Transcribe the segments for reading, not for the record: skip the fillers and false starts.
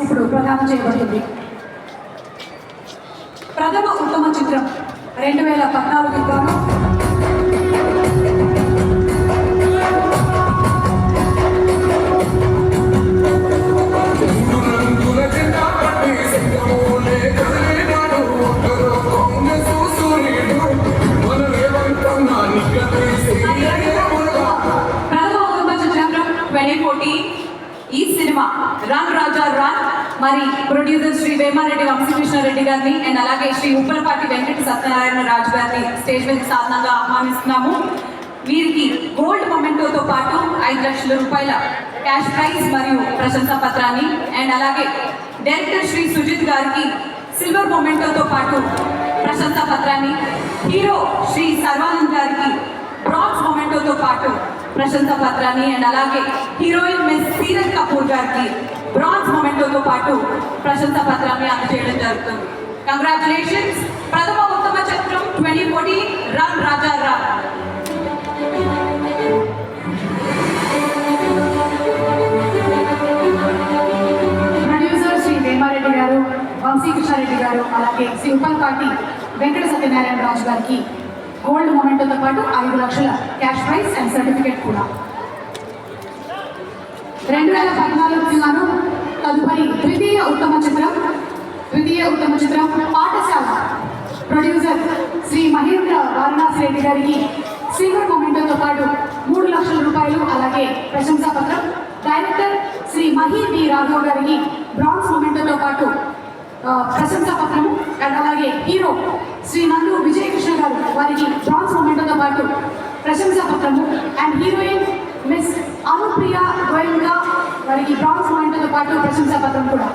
ఇప్పుడు ప్రదానం చేయబడుతుంది. ప్రథమ ఉత్తమ చిత్రం 2014 గాను ఈ సినిమా రన్ రాజా రన్ మరి ప్రొడ్యూసర్ శ్రీ వేమారెడ్డి వంశీకృష్ణారెడ్డి గారిని అండ్ అలాగే శ్రీ ఉప్పలపాటి వెంకట సత్యనారాయణ రాజు గారిని స్టేజ్ మీద సాధనంగా ఆహ్వానిస్తున్నాము. వీరికి గోల్డ్ మొమెంటోతో పాటు 5 లక్షల రూపాయల క్యాష్ ప్రైజ్ మరియు ప్రశంసా పత్రాన్ని అండ్ అలాగే డైరెక్టర్ శ్రీ సుజిత్ గారికి సిల్వర్ మొమెంటోతో పాటు ప్రశంసా పత్రాన్ని, హీరో శ్రీ సర్వానంద్ గారికి బ్రాంజ్ మొమెంటోతో పాటు ప్రశంసా పత్రాన్ని అండ్ అలాగే హీరోయిన్ మిస్ సీరత్ కపూర్ గారికి బ్రాంజ్ మొమెంటోతో పాటు ప్రశంసా పత్రాన్ని అందజేయడం జరుగుతుంది. కంగ్రాచులేషన్స్. ప్రథమ ఉత్తమ చిత్రం 2014 రన్ రాజా రన్. ప్రొడ్యూసర్ శ్రీ వేమారెడ్డి గారు, వంశీకృష్ణారెడ్డి గారు, అలాగే శ్రీ ఉప్పలపాటి వెంకట సత్యనారాయణ రాజు గారికి గోల్డ్ మొమెంటోతో పాటు 5 లక్షల క్యాష్ ప్రైజ్ అండ్ సర్టిఫికేట్ కూడా. 2014 గాను తదుపరి ద్వితీయ ఉత్తమ చిత్రం పాఠశాల. ప్రొడ్యూసర్ శ్రీ మహేంద్ర వారణాసి రెడ్డి గారికి సిల్వర్ మొమెంటోతో పాటు 3 లక్షల రూపాయలు అలాగే ప్రశంసా పత్రం. డైరెక్టర్ శ్రీ మహి వి రాఘవ్ గారికి బ్రాంజ్ మొమెంటోతో పాటు ప్రశంసా పత్రము అండ్ అలాగే హీరో శ్రీ నందు విజయకృష్ణ గారు వారికి బ్రాంజ్ మొమెంటోతో పాటు ప్రశంసా పత్రము అండ్ హీరోయిన్ మిస్ అనుప్రియ గోయంగా వారికి బ్రాంజ్ మొమెంటోతో పాటు ప్రశంసా పత్రం కూడా.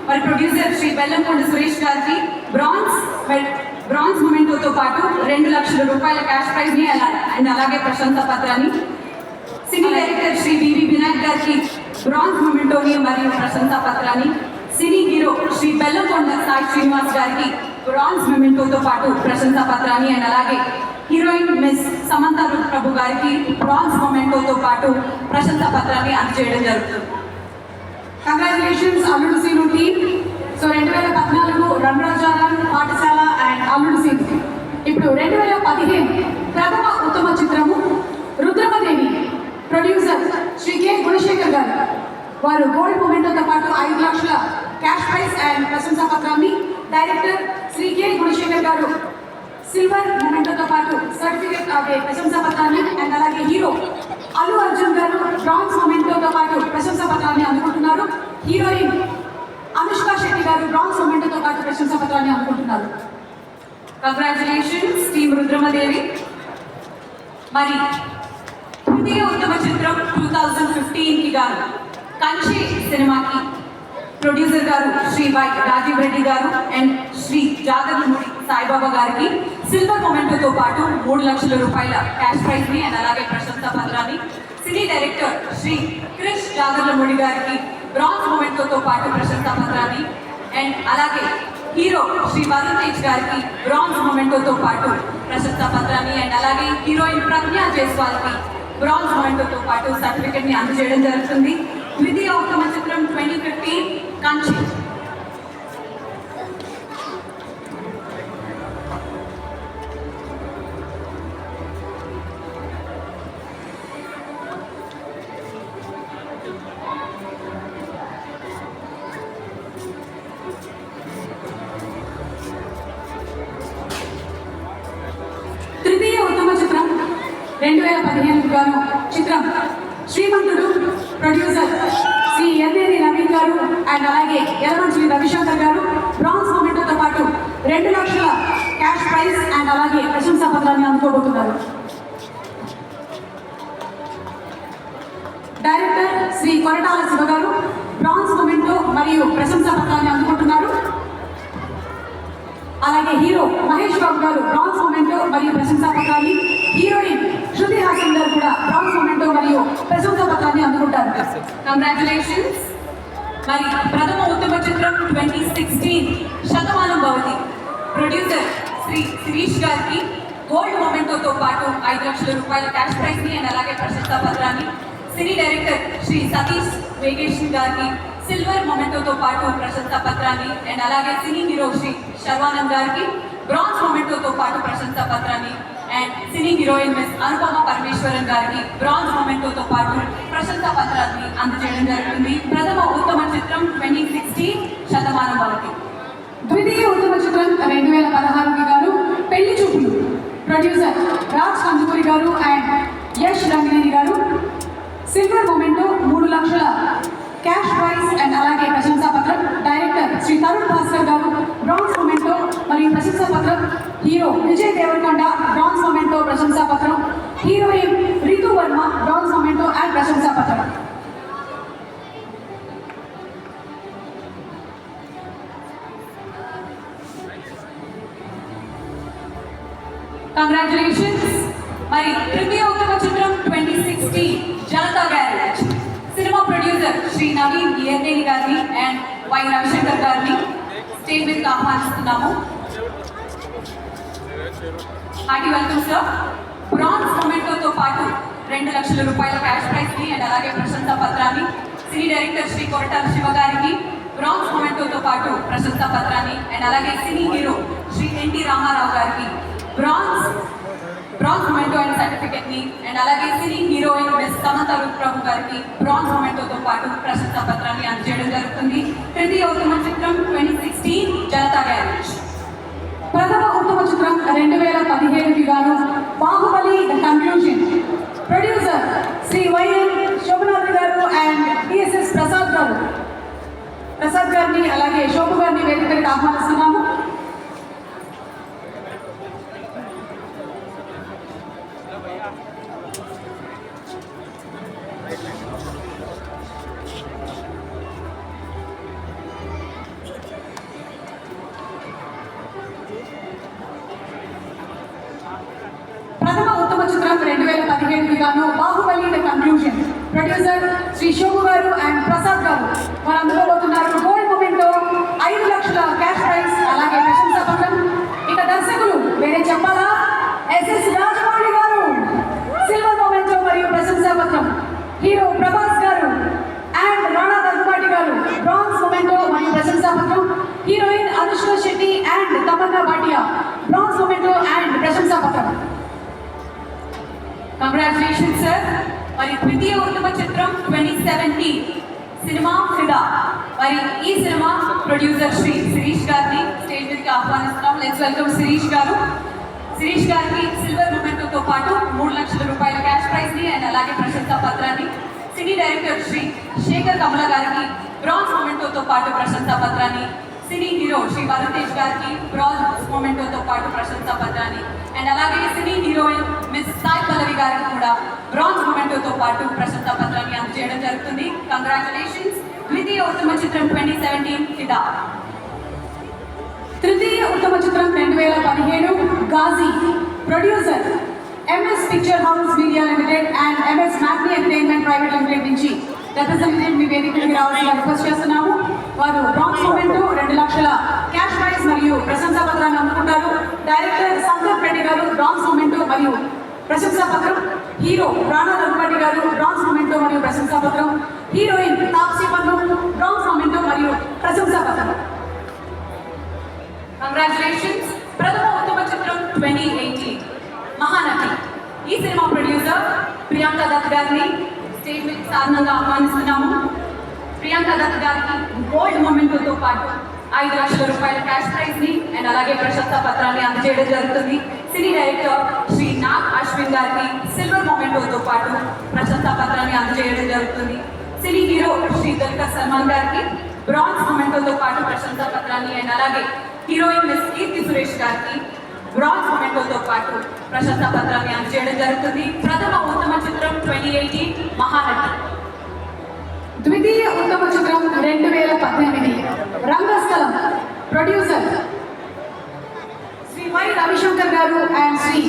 మరి ప్రొడ్యూసర్ శ్రీ బెల్లంకొండ సురేష్ గారికి బ్రాంజ్ మొమెంటోతో పాటు 2 లక్షల రూపాయల క్యాష్ ప్రైజ్ ని అండ్ అలాగే ప్రశంసా పత్రాన్ని. సినీ డైరెక్టర్ శ్రీ వివి వినాయక్ గారికి బ్రాంజ్ మొమెంటోని మరియు ప్రశంసా పత్రాన్ని. సినీ హీరో శ్రీ బెల్లంకొండ సాయి శ్రీనివాస్ గారికి బ్రాంజ్ మొమెంటోతో పాటు ప్రశంసా పత్రాన్ని అండ్ అలాగే హీరోయిన్ మిస్ సమంత ప్రభు గారికి బ్రాంజ్ మొమెంటోతో పాటు ప్రశంసా పత్రాన్ని అందజేయడం జరుగుతుంది. కంగ్రాచులేషన్స్ అల్లుడు సీను టీమ్. సో 2014 రన్ రాజా రన్, పాఠశాల అండ్ అల్లుడు సీను. ఇప్పుడు 2015 ప్రథమ ఉత్తమ చిత్రము రుద్రమదేవి. ప్రొడ్యూసర్ శ్రీ కె గుణశేఖర్ గారు వారు గోల్డ్ మొమెంటోతో పాటు 5 లక్షల క్యాష్ ప్రైజ్ అండ్ ప్రశంసా పత్రాన్ని. డైరెక్టర్ శ్రీ కె గుణశేఖర్ గారు సిల్వర్ మొమెంటోతో పాటు సర్టిఫికేట్ అదే ప్రశంసా పత్రాన్ని అండ్ అలాగే హీరో అల్లు అర్జున్ గారు బ్రాంజ్ మొమెంటోతో పాటు ప్రశంసా పత్రాన్ని అందుకుంటున్నారు. హీరోయిన్ అనుష్క శెట్టి గారు బ్రాంజ్ మొమెంటోతో పాటు ప్రశంసా పత్రాన్ని అందుకుంటున్నారు. Congratulations team Rudramadevi. మరి ద్వితీయ ఉత్తమ చిత్రం 2015 గాను కంచి సినిమాకి ప్రొడ్యూసర్ గారు శ్రీ వై రాజీవ్ రెడ్డి గారు అండ్ శ్రీ జాగర్లమూడి సాయిబాబా గారికి సిల్వర్ మొమెంటోతో పాటు 3 లక్షల రూపాయల క్యాష్ ప్రైజ్ ని అండ్ అలాగే ప్రశంసా పత్రాన్ని. సినీ డైరెక్టర్ శ్రీ క్రిష్ జాగర్లమూడి గారికి బ్రాంజ్ మొమెంటోతో పాటు ప్రశంసా పత్రాన్ని అండ్ అలాగే హీరో శ్రీ వరుణ్ తేజ్ గారికి బ్రాంజ్ మొమెంటోతో పాటు ప్రశంసా పత్రాన్ని అండ్ అలాగే హీరోయిన్ ప్రజ్ఞా జైస్వాల్కి బ్రాంజ్ మొమెంటోతో పాటు సర్టిఫికెట్ ని అందజేయడం జరుగుతుంది. ద్వితీయ ఉత్తమ చిత్రం 2015 కంచి. తృతీయ ఉత్తమ చిత్రం 2015 గాను చిత్రం శ్రీమంతుడు. ప్రొడ్యూసర్ శ్రీ ఎన్నేని నవీన్ గారు అండ్ అలాగే యలమంచి రవిశంకర్ గారు బ్రాంజ్ మొమెంటోతో పాటు 2 లక్షల క్యాష్ ప్రైజ్ అండ్ అలాగే ప్రశంసా పత్రాన్ని అందుకోబోతున్నారు. డైరెక్టర్ శ్రీ కొరటాల శివ గారు బ్రాంజ్ మొమెంటో మరియు ప్రశంసా పత్రాన్ని అందుకుంటున్నారు. అలాగే హీరో మహేష్ బాబు గారు బ్రాంజ్ మొమెంటో మరియు ప్రశంసా పత్రాన్ని. హీరోయిన్ పత్రాన్ని అందుకుంటారు. కంగ్రాచులేషన్స్. మరి ప్రథమ ఉత్తమ చిత్రం 2016 శతమానం భవతి ప్రొడ్యూసర్ శ్రీ శిరీష్ గారికి గోల్డ్ మొమెంటోతో పాటు 5 లక్షల రూపాయల క్యాష్ ప్రైజ్ ని అండ్ అలాగే ప్రశస్త పత్రాన్ని, సినీ డైరెక్టర్ శ్రీ సతీష్ వేగేషన్ గారికి సిల్వర్ మొమెంటోతో పాటు ప్రశస్త పత్రాన్ని అండ్ అలాగే సినీ హీరో శ్రీ శర్వానంద్ గారికి బ్రాంజ్ మొమెంటోతో పాటు ప్రశంసా పత్రాన్ని and cine heroine miss Anupama Parameswaran గారికి బ్రాంజ్ మొమెంటోతో పాటు ప్రశంసా పత్రాన్ని అందజేయడం జరుగుతుంది. ప్రథమ ఉత్తమ చిత్రం 2016 శతమానం భవతి. ద్వితీయ ఉత్తమ చిత్రం 2016 గాను పెళ్లి చూపులు ప్రొడ్యూసర్ రాజ్ కందుకూరి గారు అండ్ యష్ రంగినేని గారు. సిల్వర్ మొమెంటో 3 లక్షల క్యాష్ ప్రైజ్ అండ్ అలాగే ప్రశంసా పత్రం. డైరెక్టర్ శ్రీ తరుణ్ భాస్కర్ గారు బ్రాంజ్ మొమెంటో మరియు ప్రశంసా పత్రం. Hero Vijay Deverakonda bronze memento ప్రశంసా పత్రం. Heroine Ritu Varma bronze memento and ప్రశంసా పత్రం. కంగ్రాచులేషన్స్. మరి తృతీయ ఉత్తమ చిత్రం 2016 జనతా గ్యారేజ్ సినిమా ప్రొడ్యూసర్ శ్రీ నవీన్ ఈఎన్ఏని గారిని అండ్ వై రవిశంకర్ గారిని స్టేజ్ మీదకి ఆహ్వానిస్తున్నాము. Hearty welcome sir. బ్రాంజ్ మొమెంటోతో పాటు 2 లక్షల రూపాయల క్యాష్ ప్రైజ్ ని అండ్ అలాగే ప్రశంసా పత్రాన్ని, సినీ డైరెక్టర్ శ్రీ కొరటాల శివ గారికి బ్రాంజ్ మొమెంటోతో పాటు ప్రశంసా పత్రాన్ని అండ్ అలాగే cine hero Shri NT Rama Rao గారికి బ్రాంజ్ మొమెంటో అండ్ సర్టిఫికెట్ ని అండ్ అలాగే cine heroine miss Samatha Prabhu గారికి బ్రాంజ్ మొమెంటోతో పాటు ప్రశంసా పత్రాన్ని అందజేయడం జరుగుతుంది. తృతీయ ఉత్తమ చిత్రం 2016 జనతా గ్యారేజ్. ప్రథమ ఉత్తమ చిత్రం 2017 గాను Baahubali the conclusion producer Shri YN Shobhanath గారు అండ్ డిఎస్ఎస్ ప్రసాద్ గారిని అలాగే శోభ గారిని వేదికకి ఆహ్వానిస్తున్నాము. ప్రథమ ఉత్తమ చిత్రం 2017 గాను Baahubali the conclusion producer Shri Shobu గారు అండ్ ప్రసాద్ గారు వారు అందుకోబోతున్నారు. గోల్డ్ మొమెంటో 5 లక్షల క్యాష్ ప్రైజ్ అలాగే ప్రశంసా పత్రం. ఇక దర్శకులు వేరే చెప్పాలా, ఎస్ఎస్ రాజమౌళి గారు సిల్వర్ మొమెంటో మరియు ప్రశంసా పత్రం. హీరో ప్రభాస్ గారు అండ్ రాణా దగ్గుబాటి గారు బ్రాంజ్ మొమెంటో మరియు ప్రశంసా పత్రం. Heroine Anushka Shetty and Tamannaah Bhatia bronze memento and ప్రశంసా పత్రం. Congratulations sir. మరి ద్వితీయ ఉత్తమ చిత్రం 2017 సినిమా ఫిదా. మరి ఈ సినిమా ప్రొడ్యూసర్ శ్రీ శిరీష్ గారిని స్టేజ్ మీదకి ఆహ్వానిస్తున్నాం. లెట్స్ వెల్కమ్ శిరీష్ గారు. శిరీష్ గారికి సిల్వర్ మొమెంటోతో పాటు 3 లక్షల రూపాయల క్యాష్ ప్రైజ్ ని అండ్ అలాగే ప్రశంసా పత్రాన్ని, సినీ డైరెక్టర్ శ్రీ శేఖర్ కమల గారికి బ్రాంజ్ మొమెంటోతో పాటు ప్రశంసా పత్రాన్ని, సినీ హీరో శ్రీ వరుణ్ గారికి బ్రాంజ్ మొమెంటోతో పాటు ప్రశంసా పత్రాన్ని అండ్ అలాగే cine heroine miss Sai Pallavi గారికి కూడా బ్రాంజ్ మొమెంటోతో పాటు ప్రశంసా పత్రాన్ని అందజేయడం జరుగుతుంది. కంగ్రాచులేషన్స్. ద్వితీయ ఉత్తమ చిత్రం 2017 ఫిదా. తృతీయ ఉత్తమ చిత్రం 2017 Ghazi producer MS picture house media limited and MS Magni entertainment private limited నుంచి రిప్రజెంటేటివ్ మీ వేదికకి రావాల్సిన రిక్వెస్ట్ చేస్తున్నాము. వారు బ్రాంజ్ మొమెంటో 2 లక్షల క్యాష్ ప్రైజ్ మరియు ప్రశంసా పత్రాన్ని అందుకుంటారు. డైరెక్టర్ సంతోష్ రెడ్డి గారు బ్రాంజ్ మొమెంటో మరియు ప్రశంసా పత్రం. హీరో రాణా దగ్గుబాటి గారు బ్రాంజ్ మొమెంటో మరియు ప్రశంసా పత్రం. హీరోయిన్ తాప్సీ పన్ను బ్రాంజ్ మొమెంటో మరియు ప్రశంసా పత్రం. కంగ్రాచులేషన్స్. ప్రథమ ఉత్తమ చిత్రం 2018 మహానటి. ఈ సినిమా ప్రొడ్యూసర్ ప్రియాంక దత్ గారిని స్టేజ్ మీద సాధారణంగా ఆహ్వానిస్తున్నాము. ప్రియాంక దత్ గారికి గోల్డ్ మొమెంటోతో పాటు 5 లక్షల రూపాయల క్యాష్ ప్రైజ్ ని అండ్ అలాగే ప్రశంసా పత్రాన్ని అందజేయడం జరుగుతుంది. సినీ డైరెక్టర్ శ్రీ నాగ్ అశ్విన్ గారికి సిల్వర్ మొమెంటోతో పాటు ప్రశంసా పత్రాన్ని అందజేయడం జరుగుతుంది. సినీ హీరో శ్రీ దుల్కర్ సల్మాన్ గారికి బ్రాంజ్ మొమెంటోతో పాటు ప్రశంసా పత్రాన్ని అండ్ అలాగే హీరోయిన్ మిస్ కీర్తి సురేష్ గారికి బ్రాంజ్ మొమెంటోతో పాటు ప్రశంసా పత్రాన్ని అందజేయడం జరుగుతుంది. ప్రథమ ఉత్తమ చిత్రం 2018 మహానటి. ద్వితీయ ఉత్తమ చిత్రం 2018 రంగస్థలం ప్రొడ్యూసర్ శ్రీ వై రవిశంకర్ గారు అండ్ శ్రీ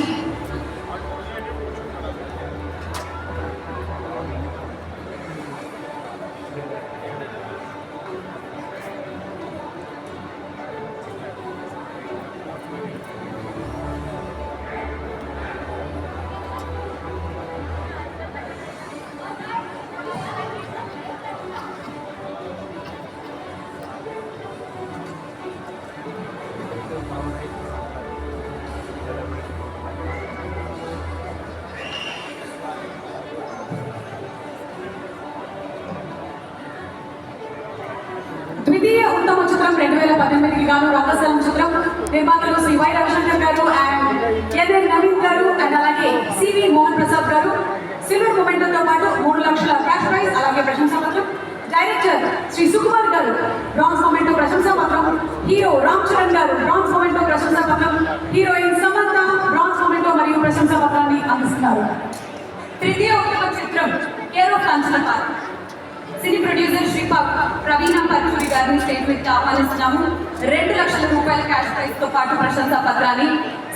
చిత్రం 2018కి గాను రంగస్థలం చిత్రం నిర్మాతలు శ్రీ వై రవిశంకర్ గారు అండ్ ఎన్ఎన్ నవీన్ గారు అండ్ అలాగే సివి మోహన్ ప్రసాద్ గారు సిల్వర్ మొమెంటోతో పాటు 3 లక్షల క్యాష్ ప్రైజ్ అలాగే ప్రశంసా పత్రం. డైరెక్టర్ శ్రీ సుకుమార్ గారు బ్రాంజ్ మొమెంటో ప్రశంసా పత్రం. హీరో రామ్ చరణ్ గారు బ్రాంజ్ మొమెంటో ప్రశంసా పత్రం. హీరోయిన్ సమంత బ్రాంజ్ మొమెంటో మరియు ప్రశంసా పత్రాన్ని అందిస్తున్నారు. తృతీయ ఉత్తమ చిత్రం care of Kanchanapal. Cine producer Shri Praveena Paruchuri గారిని స్టేట్ మీదకి ఆహ్వానిస్తున్నాము. 2 లక్షల రూపాయల క్యాష్ ప్రైజ్ తో పాటు ప్రశంసా పత్రాన్ని.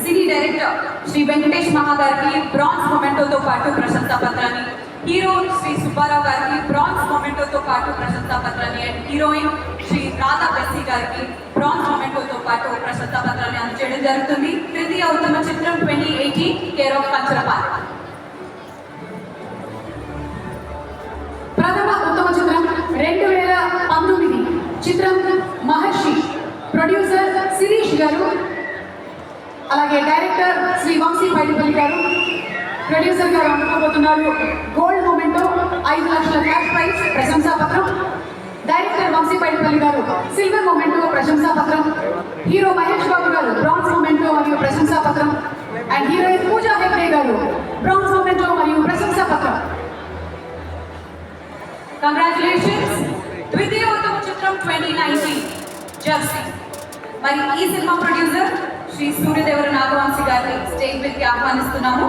సినీ డైరెక్టర్ శ్రీ వెంకటేష్ మహా గారికి బ్రాంజ్ మొమెంటోతో పాటు ప్రశంసా పత్రాన్ని. హీరో శ్రీ సుబ్బారావు గారికి బ్రాంజ్ మొమెంటోతో పాటు ప్రశంసా పత్రాన్ని అండ్ హీరోయిన్ శ్రీ రాధా బెస్సీ గారికి బ్రాంజ్ మొమెంటోతో పాటు ప్రశంసా పత్రాన్ని అందజేయడం జరుగుతుంది. తృతీయ ఉత్తమ చిత్రం 2018 కేర్ ఆఫ్ కంచనపాల్. ప్రథమ ఉత్తమ చిత్రం 2019 చిత్రం మహర్షి. ప్రొడ్యూసర్ శిరీష్ గారు అలాగే డైరెక్టర్ శ్రీ వంశీ పైడిపల్లి గారు. ప్రొడ్యూసర్ గారు అందుకోబోతున్నారు గోల్డ్ మొమెంటో 5 లక్షల క్యాష్ ప్రైజ్ ప్రశంసా పత్రం. డైరెక్టర్ వంశీ పైడిపల్లి గారు సిల్వర్ మొమెంటో ప్రశంసా పత్రం. హీరో మహేష్ బాబు గారు బ్రాంజ్ మొమెంటో మరియు ప్రశంసా పత్రం అండ్ హీరోయిన్ పూజా హెగ్డే గారు బ్రాంజ్ మొమెంటో మరియు ప్రశంసా పత్రం. కంగ్రాచులేషన్స్. ద్వితీయ ఉత్తమ చిత్రం 2019 జర్సీ. మరి ఈ సినిమా ప్రొడ్యూసర్ శ్రీ సూర్యదేవర నాగవంశీ గారిని స్టేజ్ మీదకి ఆహ్వానిస్తున్నాము.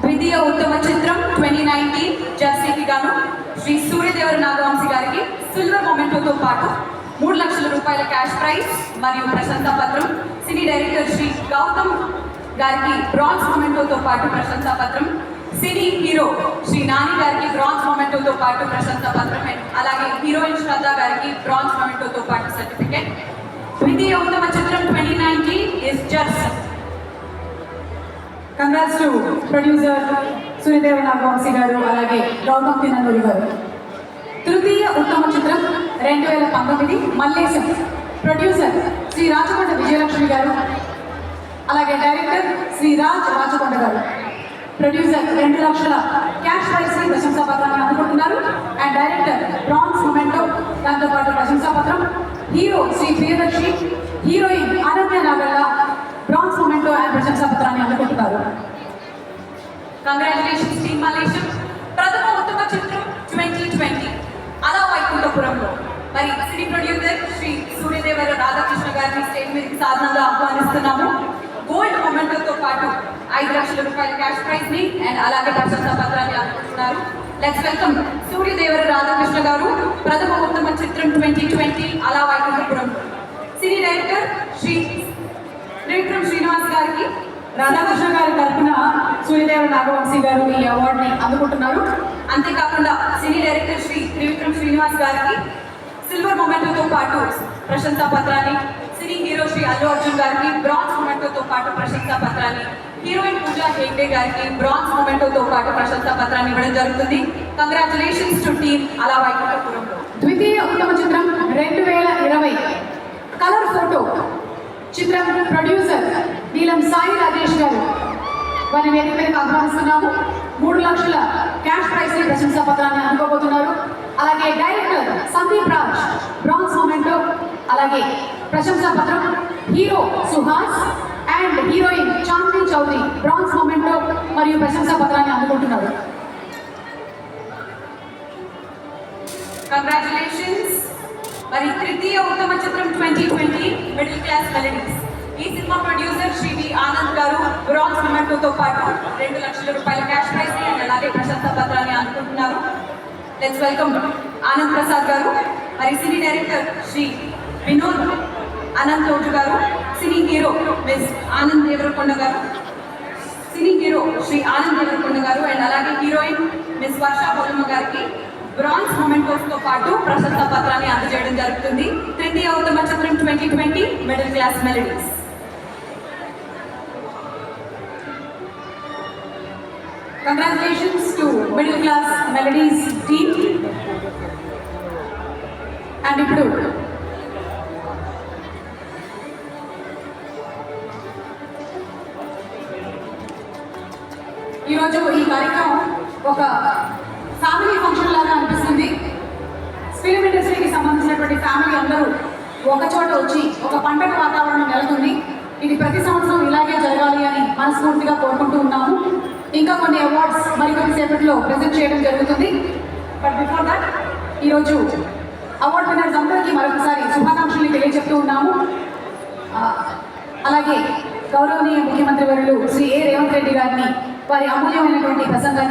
ద్వితీయ ఉత్తమ చిత్రం 2019 జర్సీకి గాను శ్రీ సూర్యదేవర నాగవంశీ గారికి సిల్వర్ మొమెంటోతో పాటు 3 లక్షల రూపాయల క్యాష్ ప్రైజ్ మరియు ప్రశంసా పత్రం. సినీ డైరెక్టర్ శ్రీ గౌతమ్ గారికి బ్రాంజ్ మొమెంటోతో పాటు ప్రశంసా పత్రం. సినీ హీరో శ్రీ నాని గారికి బ్రాంజ్ మొమెంటోతో పాటు ప్రశంసా పత్రం అలాగే హీరోయిన్ శ్రద్ధ గారికి బ్రాంజ్ మొమెంటోతో పాటు సర్టిఫికేట్. ద్వితీయ ఉత్తమ చిత్రం 2019 is Jersey. Congrats to producer Suryadeva Nagavamsi గారు అలాగే గౌతమ్ తినందూరి గారు. తృతీయ ఉత్తమ చిత్రం 2019 మల్లేశం. ప్రొడ్యూసర్ శ్రీ రాచకొండ విజయలక్ష్మి గారు అలాగే డైరెక్టర్ శ్రీ రాజ్ రాచకొండ గారు. ప్రొడ్యూసర్ 2 లక్షల క్యాష్ ప్రైజ్ ప్రశంసా పత్రాన్ని అందుకుంటున్నారు అండ్ డైరెక్టర్ బ్రాంజ్ మొమెంటో దాంతోపాటు ప్రశంసా పత్రం. Hero Shri Priyadarshi, heroine Ananya Nagalla bronze memento and ప్రశంసా పత్రాన్ని అందుకుంటున్నారు. Congratulations team Malaysia. ప్రథమ ఉత్తమ చిత్రం 2020 అలా వైకుంఠపురంలో. మరి సినీ ప్రొడ్యూసర్ శ్రీ సూర్యదేవర రాధాకృష్ణ గారిని స్టేజ్ మీదకి సాధనంగా ఆహ్వానిస్తున్నాము. గోల్డ్ మొమెంటోతో పాటు 5 లక్షల రూపాయల క్యాష్ ప్రైజ్ ని అండ్ అలాగే ప్రశంసా పత్రాన్ని అందుకుంటున్నారు. లెట్స్ వెల్కమ్ సూర్యదేవర రాధాకృష్ణ గారు. ప్రథమ ఉత్తమ చిత్రం 2020 అలా వైకుంఠపురం. సినీ డైరెక్టర్ శ్రీ త్రివిక్రమ్ శ్రీనివాస్ గారికి రాధాకృష్ణ గారి తరఫున సూర్యదేవ నాగవంశీ గారు ఈ అవార్డుని అందుకుంటున్నారు. అంతేకాకుండా సినీ డైరెక్టర్ శ్రీ త్రివిక్రమ్ శ్రీనివాస్ గారికి సిల్వర్ మొమెంటోతో పాటు ప్రశంసా పత్రాన్ని. సినీ హీరో శ్రీ అల్లు అర్జున్ గారికి బ్రాంజ్ మొమెంటోతో పాటు ప్రశంసా పత్రాన్ని. హీరోయిన్ పూజా హెగ్డే గారికి బ్రాంజ్ మొమెంటోతో పాటు ప్రశంసా పత్రాన్ని ఇవ్వడం జరుగుతుంది. కంగ్రాచులేషన్స్ టు టీమ్ అలా వైకుంఠపురంలో. ద్వితీయ ఉత్తమ చిత్రం 2020 కలర్ ఫోటో చిత్రం. ప్రొడ్యూసర్ నీలం సాయి రాజేష్ గారు వారిని వేదిక మీదకి ఆహ్వానిస్తున్నాము. 3 లక్షల క్యాష్ ప్రైజ్ ప్రశంసా పత్రాన్ని అందుకోబోతున్నారు. అలాగే director Sandeep Raj bronze memento అలాగే ప్రశంసా పత్రం. Hero Suhas and heroine Chandini Chowdary bronze memento మరియు ప్రశంసా పత్రాన్ని అందుకుంటున్నారు. కంగ్రాచులేషన్స్. మరి తృతీయ ఉత్తమ చిత్రం 2020 మిడిల్ క్లాస్ మెలడీస్. ఈ సినిమా ప్రొడ్యూసర్ శ్రీ వి ఆనంద్ గారు బ్రాంజ్ మొమెంటోతో పాటు 2 లక్షల రూపాయల క్యాష్ ప్రైజ్ ని అలాగే ప్రశంసా పత్రాన్ని అందుకుంటున్నారు. లెట్స్ వెల్కమ్ ఆనంద్ ప్రసాద్ గారు. మరి సినీ డైరెక్టర్ శ్రీ వినోద్ అనంత్ రోజు గారు. Cine hero miss Anand Devarakonda గారు. సినీ హీరో శ్రీ ఆనంద్ దేవరకొండ గారు అండ్ అలాగే హీరోయిన్ మిస్ వర్ష బొలమ్మ గారికి బ్రాంజ్ మొమెంటోస్తో పాటు ప్రశంసా పత్రాన్ని అందజేయడం జరుగుతుంది. తృతీయ ఉత్తమ చిత్రం 2020 middle class melodies. Congratulations to middle class melodies team. And ఇప్పుడు ఈరోజు ఈ కార్యక్రమం ఒక ఫ్యామిలీ ఫంక్షన్ లాగా అనిపిస్తుంది. ఫిల్మ్ ఇండస్ట్రీకి సంబంధించినటువంటి ఫ్యామిలీ అందరూ ఒక చోట వచ్చి ఒక పండగ వాతావరణం నెలకొంది. ఇది ప్రతి సంవత్సరం ఇలాగే జరగాలి అని మనస్ఫూర్తిగా కోరుకుంటూ ఉన్నాము. ఇంకా కొన్ని అవార్డ్స్ మరికొద్ది సేపట్లో ప్రజెంట్ చేయడం జరుగుతుంది. బట్ బిఫోర్ దట్ ఈరోజు అవార్డ్ విన్నర్స్ అందరికీ మరొకసారి శుభాకాంక్షలు తెలియజెప్తూ ఉన్నాము. అలాగే గౌరవనీయ ముఖ్యమంత్రి వర్యులు శ్రీ రేవంత్ రెడ్డి గారిని వారి అమూల్యమైనటువంటి ప్రసంగాన్ని